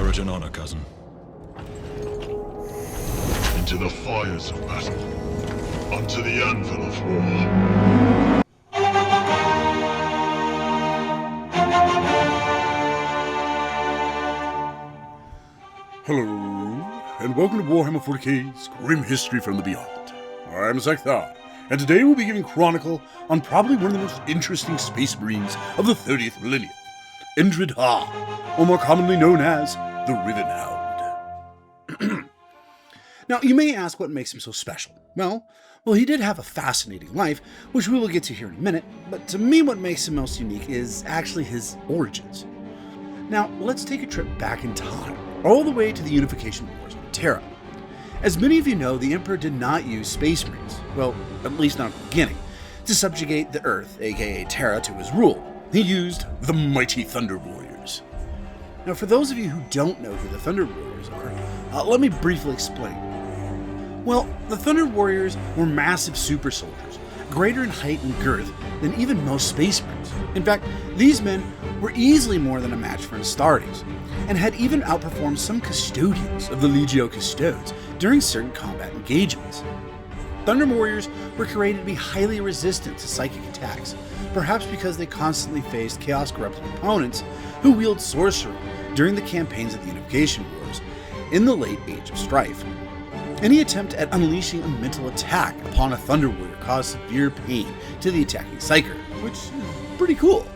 courage and honor, cousin. Into the fires of battle, unto the anvil of war. Hello, and welcome to Warhammer 40k's Grim History from the Beyond. I'm Zeckthar, and today we'll be giving Chronicle on probably one of the most interesting space marines of the 30th millennium, Endryd Haar, or more commonly known as the Riven Hound. Now, you may ask what makes him so special. Well, he did have a fascinating life, which we will get to here in a minute, but to me what makes him most unique is actually his origins. Now, let's take a trip back in time, all the way to the Unification Wars on Terra. As many of you know, the Emperor did not use Space Marines, well, at least not at the beginning, to subjugate the Earth, aka Terra, to his rule. He used the mighty Thunder Warriors. Now, for those of you who don't know who the Thunder Warriors are, let me briefly explain. Well, the Thunder Warriors were massive super soldiers, greater in height and girth than even most Space Marines. In fact, these men were easily more than a match for Astartes, and had even outperformed some custodians of the Legio Custodes during certain combat engagements. Thunder Warriors were created to be highly resistant to psychic attacks, perhaps because they constantly faced chaos-corrupted opponents who wield sorcery during the campaigns of the Unification Wars in the late Age of Strife. Any attempt at unleashing a mental attack upon a Thunder Warrior caused severe pain to the attacking Psyker, which is pretty cool.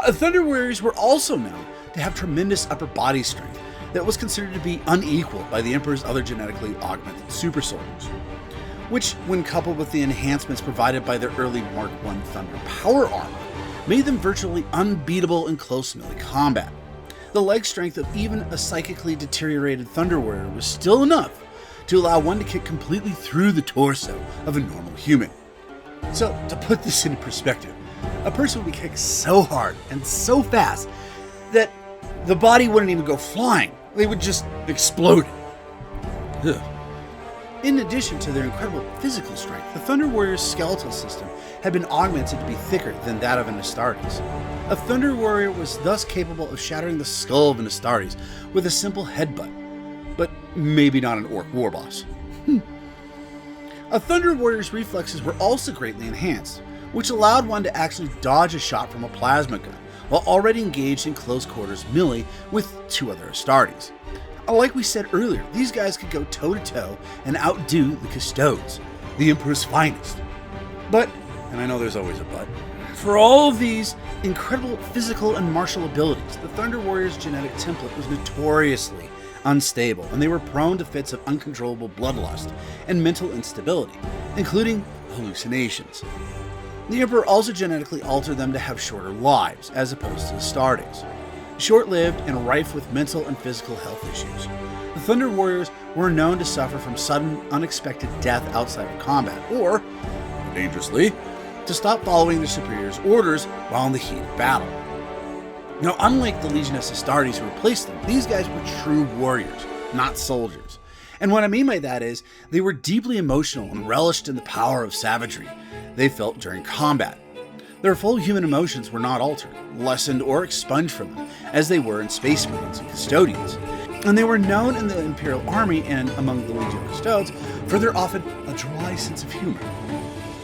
Thunder Warriors were also known to have tremendous upper body strength that was considered to be unequaled by the Emperor's other genetically augmented super soldiers, which, when coupled with the enhancements provided by their early Mark I Thunder power armor, made them virtually unbeatable in close melee combat. The leg strength of even a psychically deteriorated Thunder Warrior was still enough to allow one to kick completely through the torso of a normal human. So, to put this into perspective, a person would be kicked so hard and so fast that the body wouldn't even go flying. They would just explode. Ugh. In addition to their incredible physical strength, the Thunder Warrior's skeletal system had been augmented to be thicker than that of an Astartes. A Thunder Warrior was thus capable of shattering the skull of an Astartes with a simple headbutt, but maybe not an Orc war boss. A Thunder Warrior's reflexes were also greatly enhanced, which allowed one to actually dodge a shot from a plasma gun, while already engaged in close quarters melee with two other Astartes. Like we said earlier, these guys could go toe-to-toe and outdo the Custodes, the Emperor's finest. But, and I know there's always a but, for all of these incredible physical and martial abilities, the Thunder Warrior's genetic template was notoriously unstable, and they were prone to fits of uncontrollable bloodlust and mental instability, including hallucinations. The Emperor also genetically altered them to have shorter lives, as opposed to Astartes. Short-lived and rife with mental and physical health issues, the Thunder Warriors were known to suffer from sudden, unexpected death outside of combat, or, more dangerously, to stop following their superiors' orders while in the heat of battle. Now, unlike the Legioness Astartes who replaced them, these guys were true warriors, not soldiers. And what I mean by that is, they were deeply emotional and relished in the power of savagery they felt during combat. Their full human emotions were not altered, lessened, or expunged from them, as they were in Space Marines and Custodians. And they were known in the Imperial Army and among the Legio Custodes for their often a dry sense of humor.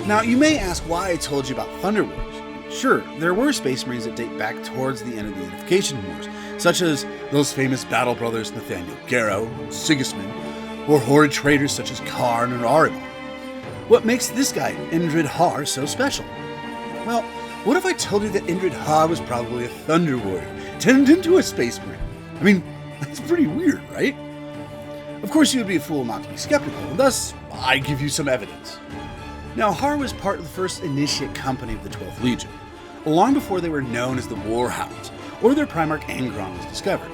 Now, you may ask why I told you about Thunder Wars. Sure, there were Space Marines that date back towards the end of the Unification Wars, such as those famous battle brothers Nathaniel Garrow, Sigismund, or horrid traitors such as Karn and Arimon. What makes this guy, Endryd Haar, so special? Well, what if I told you that Endryd Haar was probably a Thunder Warrior, turned into a Space Marine? I mean, that's pretty weird, right? Of course, you would be a fool not to be skeptical, and thus, I give you some evidence. Now, Haar was part of the first initiate company of the 12th Legion, long before they were known as the War Hounds, or their Primarch Angron was discovered.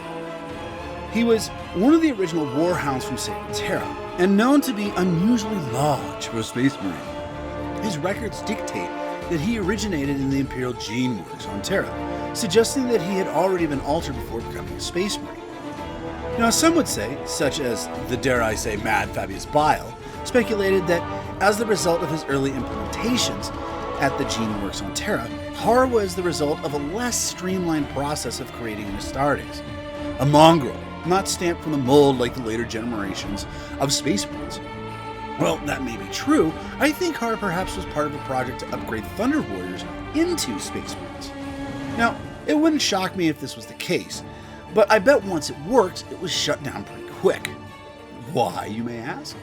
He was one of the original War Hounds from Sacred Terra, and known to be unusually large for a Space Marine. His records dictate that he originated in the Imperial Gene Works on Terra, suggesting that he had already been altered before becoming a Space Marine. Now, some would say, such as the dare I say mad Fabius Bile, speculated that as the result of his early implementations at the Gene Works on Terra, Haar was the result of a less streamlined process of creating an Astartes. a mongrel, not stamped from the mold like the later generations of Space Marines. Well, that may be true. I think Haar perhaps was part of a project to upgrade Thunder Warriors into Space Marines. Now, it wouldn't shock me if this was the case, but I bet once it worked, it was shut down pretty quick. Why, you may ask?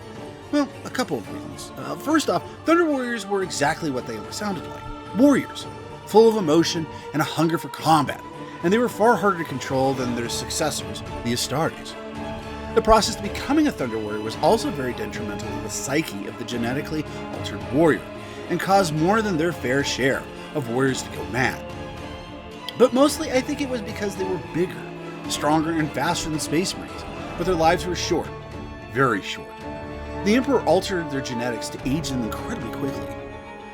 Well, a couple of reasons. First off, Thunder Warriors were exactly what they sounded like. Warriors, full of emotion and a hunger for combat, and they were far harder to control than their successors, the Astartes. The process of becoming a Thunder Warrior was also very detrimental to the psyche of the genetically altered warrior, and caused more than their fair share of warriors to go mad. But mostly I think it was because they were bigger, stronger, and faster than Space Marines, but their lives were short, very short. The Emperor altered their genetics to age them incredibly quickly.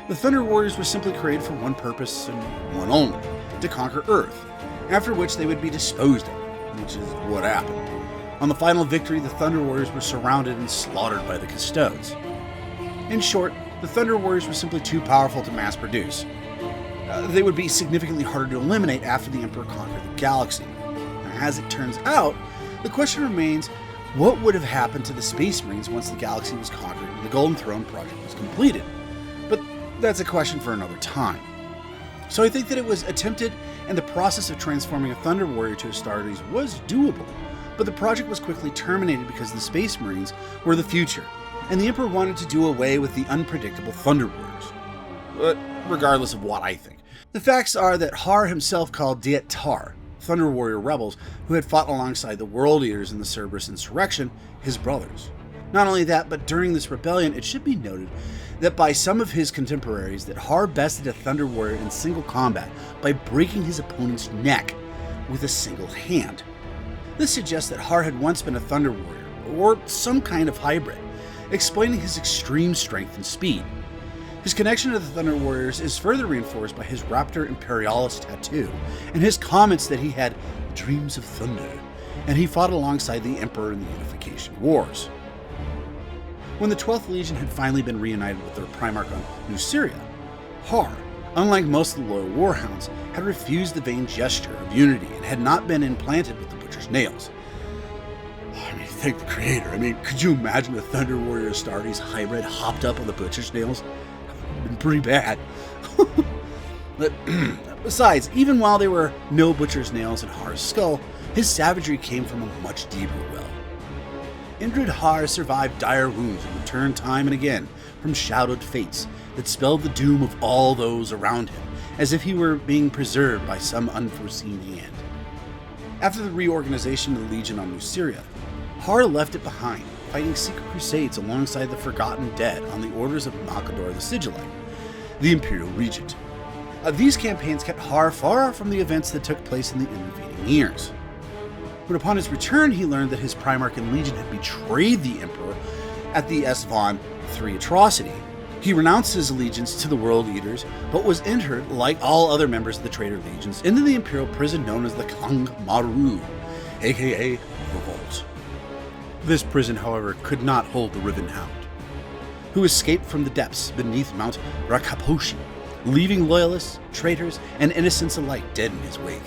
The Thunder Warriors were simply created for one purpose and one only, to conquer Earth, after which they would be disposed of, which is what happened. On the final victory, the Thunder Warriors were surrounded and slaughtered by the Custodes. In short, the Thunder Warriors were simply too powerful to mass produce. They would be significantly harder to eliminate after the Emperor conquered the galaxy. As it turns out, the question remains, what would have happened to the Space Marines once the galaxy was conquered and the Golden Throne project was completed? But that's a question for another time. So I think that it was attempted, and the process of transforming a Thunder Warrior to Astartes was doable, but the project was quickly terminated because the Space Marines were the future, and the Emperor wanted to do away with the unpredictable Thunder Warriors. But regardless of what I think, the facts are that Haar himself called Zeckthar, Thunder Warrior rebels who had fought alongside the World Eaters in the Cerberus insurrection, his brothers. Not only that, but during this rebellion, it should be noted that by some of his contemporaries that Haar bested a Thunder Warrior in single combat by breaking his opponent's neck with a single hand. This suggests that Haar had once been a Thunder Warrior, or some kind of hybrid, explaining his extreme strength and speed. His connection to the Thunder Warriors is further reinforced by his Raptor Imperialis tattoo, and his comments that he had dreams of thunder, and he fought alongside the Emperor in the Unification Wars. When the 12th Legion had finally been reunited with their Primarch on New Syria, Haar, unlike most of the loyal warhounds, had refused the vain gesture of unity and had not been implanted with the Butcher's nails. Thank the Creator. Could you imagine a Thunder Warrior Astartes hybrid hopped up on the Butcher's nails? Been pretty bad. But besides, even while there were no Butcher's nails in Haar's skull, his savagery came from a much deeper well. Endryd Haar survived dire wounds and returned time and again from shadowed fates that spelled the doom of all those around him, as if he were being preserved by some unforeseen hand. After the reorganization of the Legion on New Syria, Haar left it behind, fighting secret crusades alongside the Forgotten Dead on the orders of Malcador the Sigillite, the Imperial Regent. These campaigns kept Haar far from the events that took place in the intervening years. But upon his return, he learned that his Primarch and Legion had betrayed the Emperor at the Esvon III atrocity. He renounced his allegiance to the World Eaters, but was entered, like all other members of the traitor legions, into the Imperial prison known as the Kang Maru, aka the Vault. This prison, however, could not hold the Riven Hound, who escaped from the depths beneath Mount Rakaposhi, leaving loyalists, traitors, and innocents alike dead in his wake.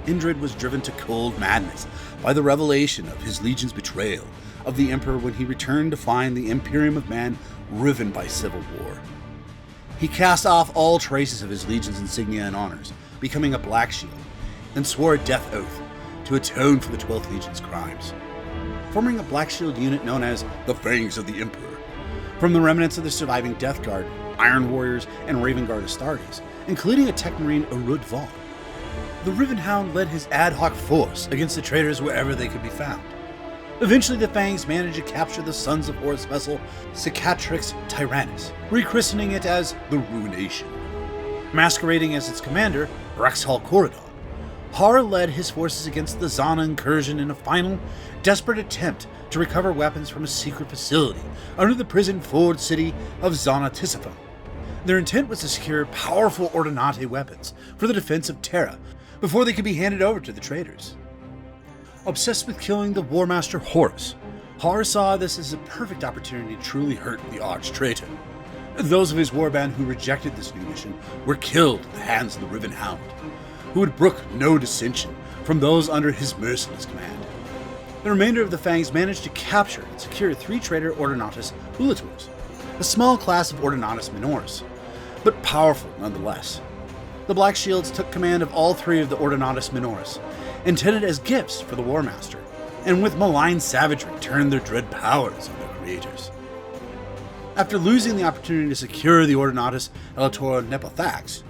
Endryd was driven to cold madness by the revelation of his legion's betrayal of the Emperor when he returned to find the Imperium of Man riven by civil war. He cast off all traces of his legion's insignia and honors, becoming a Black Shield, and swore a death oath to atone for the 12th Legion's crimes, forming a Black Shield unit known as the Fangs of the Emperor, from the remnants of the surviving Death Guard, Iron Warriors, and Raven Guard Astartes, including a Tech Marine Erud Vaughn. The Riven Hound led his ad hoc force against the traitors wherever they could be found. Eventually, the Fangs managed to capture the Sons of Horus vessel Cicatrix Tyrannus, rechristening it as the Ruination. Masquerading as its commander, Rexhal Corridon, Haar led his forces against the Zana incursion in a final, desperate attempt to recover weapons from a secret facility under the prison forward city of Zana Tisiphon. Their intent was to secure powerful Ordinate weapons for the defense of Terra before they could be handed over to the traitors. Obsessed with killing the War Master Horus, Haar saw this as a perfect opportunity to truly hurt the arch-traitor. Those of his warband who rejected this new mission were killed at the hands of the Riven Hound, who would brook no dissension from those under his merciless command. The remainder of the Fangs managed to capture and secure 3 traitor Ordinatus Ulators, a small class of Ordinatus minors, but powerful nonetheless. The Black Shields took command of all 3 of the Ordinatus minors, intended as gifts for the War Master, and with malign savagery turned their dread powers on their creators. After losing the opportunity to secure the Ordinatus Elator Nepothax,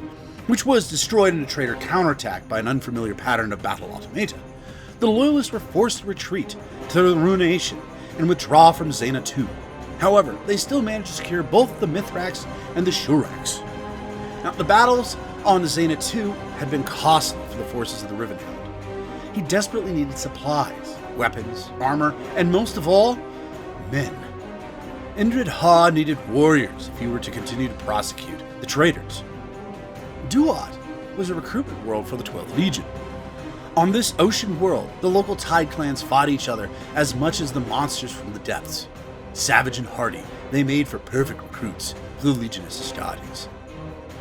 which was destroyed in a traitor counterattack by an unfamiliar pattern of battle automata, the Loyalists were forced to retreat to the Ruination and withdraw from Xena II. However, they still managed to secure both the Mithrax and the Shurax. Now, the battles on Xena II had been costly for the forces of the Riven Hound. He desperately needed supplies, weapons, armor, and most of all, men. Endryd Haar needed warriors if he were to continue to prosecute the traitors. Duat was a recruitment world for the 12th Legion. On this ocean world, the local Tide clans fought each other as much as the monsters from the depths. Savage and hardy, they made for perfect recruits for the Legionis Astartes.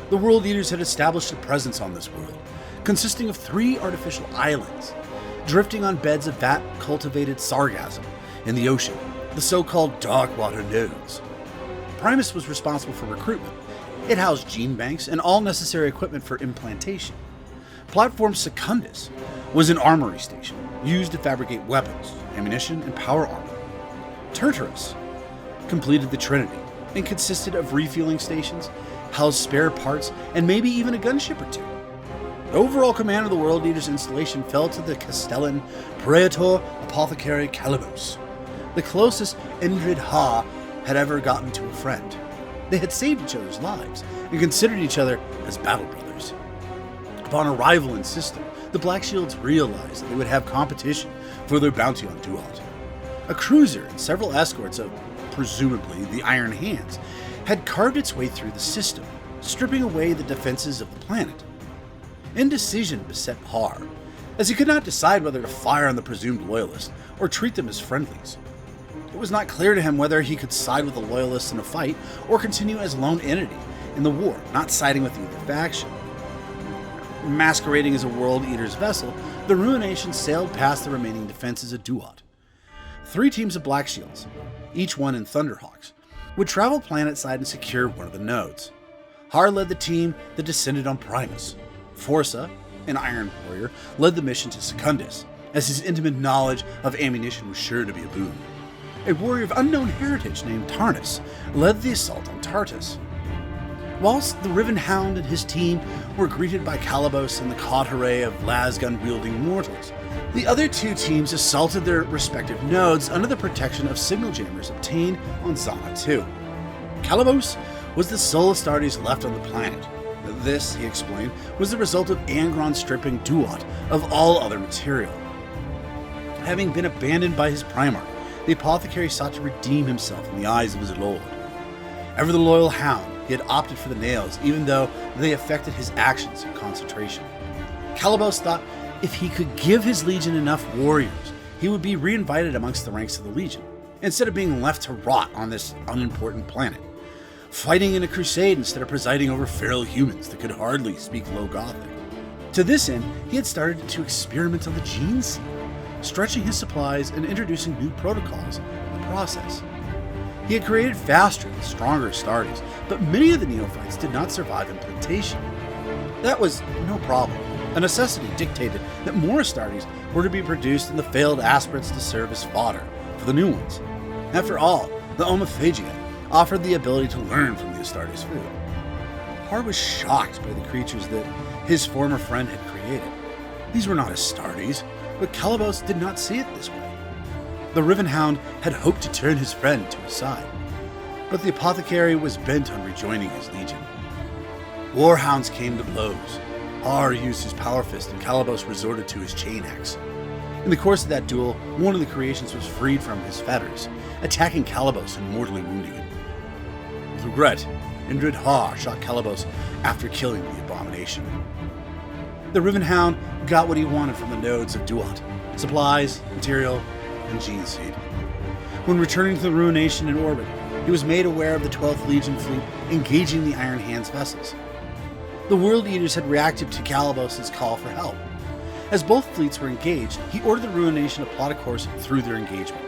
The World Eaters had established a presence on this world, consisting of 3 artificial islands, drifting on beds of vat-cultivated sargassum in the ocean, the so-called Darkwater Nodes. Primus was responsible for recruitment. It housed gene banks and all necessary equipment for implantation. Platform Secundus was an armory station, used to fabricate weapons, ammunition, and power armor. Tartarus completed the Trinity, and consisted of refueling stations, housed spare parts, and maybe even a gunship or 2. The overall command of the World Eaters installation fell to the Castellan Praetor Apothecary Calibos, the closest Endryd Haar had ever gotten to a friend. They had saved each other's lives, and considered each other as battle brothers. Upon arrival in system, the Black Shields realized that they would have competition for their bounty on Duat. A cruiser and several escorts of, presumably, the Iron Hands, had carved its way through the system, stripping away the defenses of the planet. Indecision beset Haar, as he could not decide whether to fire on the presumed loyalists or treat them as friendlies. It was not clear to him whether he could side with the loyalists in a fight or continue as a lone entity in the war, not siding with either faction. Masquerading as a World Eater's vessel, the Ruination sailed past the remaining defenses of Duat. 3 teams of Black Shields, each one in Thunderhawks, would travel planet-side and secure one of the nodes. Haar led the team that descended on Primus. Forza, an Iron Warrior, led the mission to Secundus, as his intimate knowledge of ammunition was sure to be a boon. A warrior of unknown heritage named Tarnus led the assault on Tartus. Whilst the Riven Hound and his team were greeted by Calibos and the coterie of lasgun-wielding mortals, the other 2 teams assaulted their respective nodes under the protection of signal jammers obtained on Xana 2. Calibos was the sole Astartes left on the planet. This, he explained, was the result of Angron stripping Duat of all other material. Having been abandoned by his Primarch, the Apothecary sought to redeem himself in the eyes of his lord. Ever the loyal hound, he had opted for the nails, even though they affected his actions and concentration. Calibos thought if he could give his legion enough warriors, he would be reinvited amongst the ranks of the legion, instead of being left to rot on this unimportant planet, fighting in a crusade instead of presiding over feral humans that could hardly speak Low Gothic. To this end, he had started to experiment on the gene seed, stretching his supplies and introducing new protocols in the process. He had created faster and stronger Astartes, but many of the neophytes did not survive implantation. That was no problem. A necessity dictated that more Astartes were to be produced and the failed aspirants to serve as fodder for the new ones. After all, the Omophagia offered the ability to learn from the Astartes food. Haar was shocked by the creatures that his former friend had created. These were not Astartes, but Calibos did not see it this way. The Riven Hound had hoped to turn his friend to his side, but the Apothecary was bent on rejoining his legion. Warhounds came to blows. Haar used his power fist and Calibos resorted to his chain axe. In the course of that duel, one of the creations was freed from his fetters, attacking Calibos and mortally wounding him. With regret, Endryd Haar shot Calibos after killing the abomination. The Riven Hound got what he wanted from the nodes of Duat: supplies, material, and gene seed. When returning to the Ruination in orbit, he was made aware of the 12th Legion fleet engaging the Iron Hands vessels. The World Eaters had reacted to Calibos' call for help, As both fleets were engaged, he ordered the Ruination to plot a course through their engagement.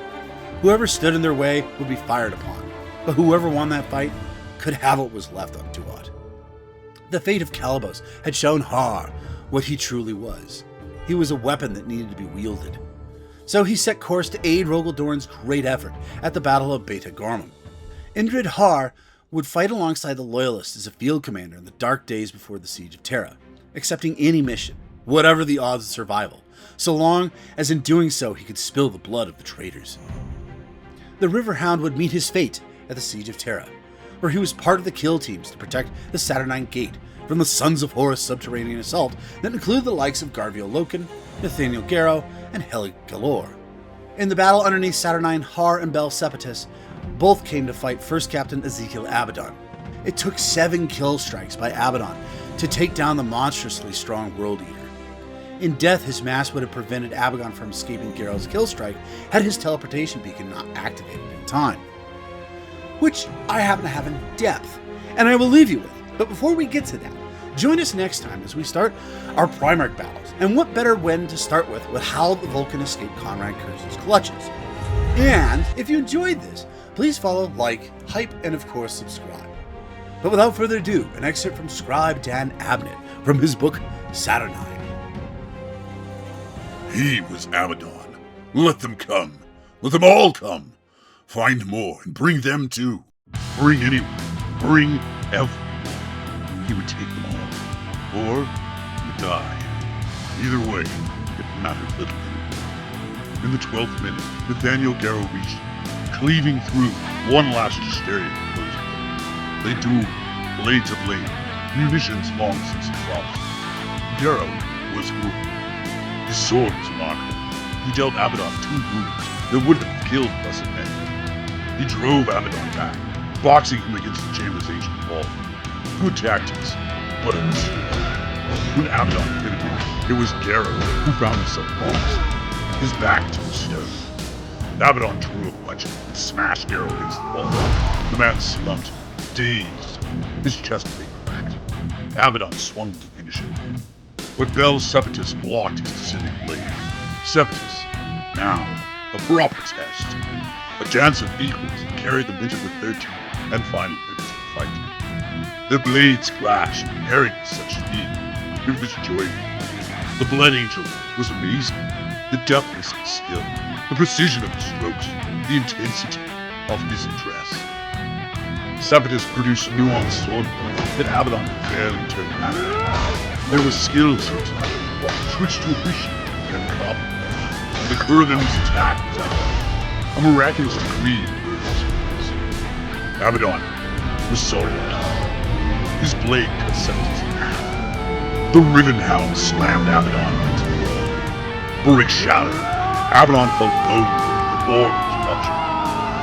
Whoever stood in their way would be fired upon, but whoever won that fight could have what was left of Duat. The fate of Calibos had shown Haar what he truly was. He was a weapon that needed to be wielded. So he set course to aid Rogal Dorn's great effort at the Battle of Beta Gormon. Endryd Haar would fight alongside the Loyalists as a field commander in the dark days before the Siege of Terra, accepting any mission, whatever the odds of survival, so long as in doing so he could spill the blood of the traitors. The Riven Hound would meet his fate at the Siege of Terra, where he was part of the kill teams to protect the Saturnine Gate from the Sons of Horus subterranean assault that included the likes of Garvio Loken, Nathaniel Garrow, and Heli Galore. In the battle underneath Saturnine, Haar and Bel Sepetus both came to fight First Captain Ezekiel Abaddon. It took 7 kill strikes by Abaddon to take down the monstrously strong World Eater. In death, his mass would have prevented Abaddon from escaping Garrow's kill strike had his teleportation beacon not activated in time, which I happen to have in depth, and I will leave you with. But before we get to that, join us next time as we start our Primarch battles, and what better when to start with how the Vulcan escaped Conrad Kurtz's clutches. And if you enjoyed this, please follow, like, hype, and of course subscribe. But without further ado, an excerpt from Scribe Dan Abnett from his book Saturnine. He was Abaddon. Let them come. Let them all come. Find more and bring them too. Bring anyone. Bring everyone. He would take them all. Or he would die. Either way, it mattered little. In the 12th minute, Nathaniel Garrow reached, cleaving through one last hysteria closing. They dueled, blade to blade, munitions long since exhausted. Garrow was wounded. His sword was remarkable. He dealt Abaddon 2 wounds that would have killed Blessed Men. He drove Abaddon back, boxing him against the chamber's ancient wall. Good tactics, but a mistake. When Abaddon hit him, it was Garrow who found himself lost, his back to the stone. Abaddon drew a punch and smashed Garrow against the wall. The man slumped, dazed, his chest plate cracked. Abaddon swung to finish him, but Bel Sepetus blocked his descending blade. Sepetus, now, a proper test. A chance of equals carried them into the 13th and final minutes of the fight. Their blades clashed, carried with such speed. It was joyful. The Blood Angel was amazing. The deftness of his skill, the precision of his strokes, the intensity of his address. Sepetus produced a nuanced sword that Abaddon could barely turn back. There was skill to it, switched to efficient and competent. The Kurgan's attack was a miraculous degree of skills. Abaddon was solid. His blade cut Sepetus in half. The Riven Hound slammed Abaddon into the wall. Brick shattered. Abaddon felt bone, the board was ruptured.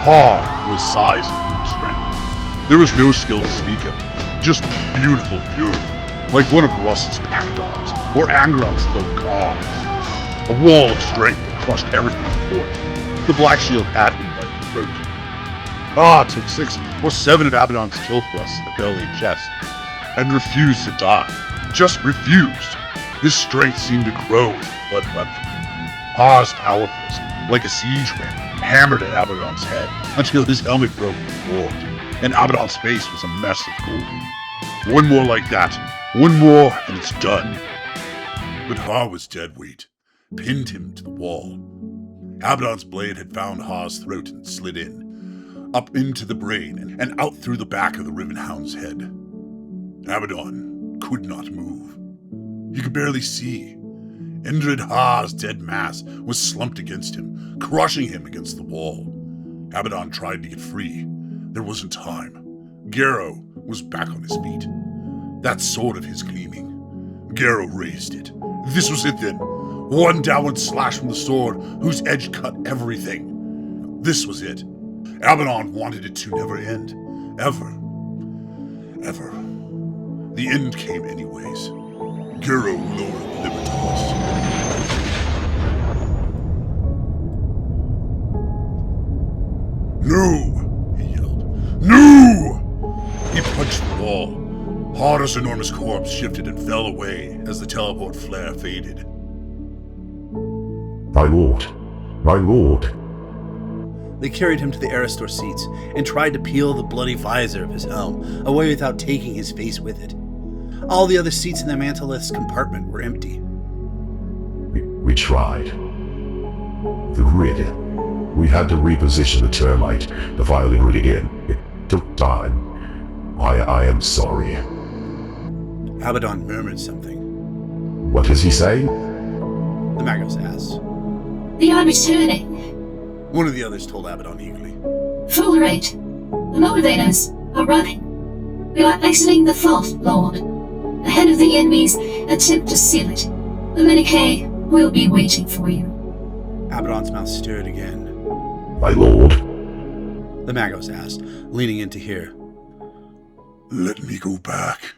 Haar was size and strength. There was no skill to speak of, just beautiful fury, like one of Russ's pack dogs, or Angron's low calm. A wall of strength that crushed everything before it. The Black Shield had him by the throat. Took 6 or 7 of Abaddon's kill thrusts in the belly and chest, and refused to die. Just refused. His strength seemed to grow as the blood wept from him. Haar's powerfulness, like a siege ram, hammered at Abaddon's head until his helmet broke and warped, and Abaddon's face was a mess of gold. One more like that. One more, and it's done. But Haar was dead weight, pinned him to the wall. Abaddon's blade had found Haar's throat and slid in, up into the brain, and out through the back of the Riven Hound's head. Abaddon could not move. He could barely see. Endryd Haar's dead mass was slumped against him, crushing him against the wall. Abaddon tried to get free. There wasn't time. Garrow was back on his feet. That sword of his gleaming. Garrow raised it. This was it then. One downward slash from the sword, whose edge cut everything. This was it. Abaddon wanted it to never end. Ever. Ever. The end came anyways. Garrow lowered the Libertas. No! He yelled. No! He punched the wall. Har's enormous corpse shifted and fell away as the teleport flare faded. My lord. My lord. They carried him to the Aristor seats and tried to peel the bloody visor of his helm away without taking his face with it. All the other seats in the mantolith's compartment were empty. We tried. The grid. We had to reposition the termite, the filing grid again. It took time. I am sorry. Abaddon murmured something. What is he saying? The Magos asked. They are returning. One of the others told Abaddon eagerly. Full rate. The motivators are running. We are exiting the vault, Lord. Ahead of the enemy's attempt to seal it. The Medicae will be waiting for you. Abaddon's mouth stirred again. My lord. The Magos asked, leaning in to hear. Let me go back.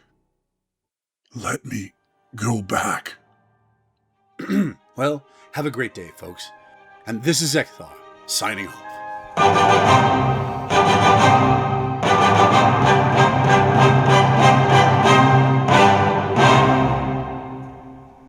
Let me go back. Well, have a great day, folks. And this is Zeckthar, signing off.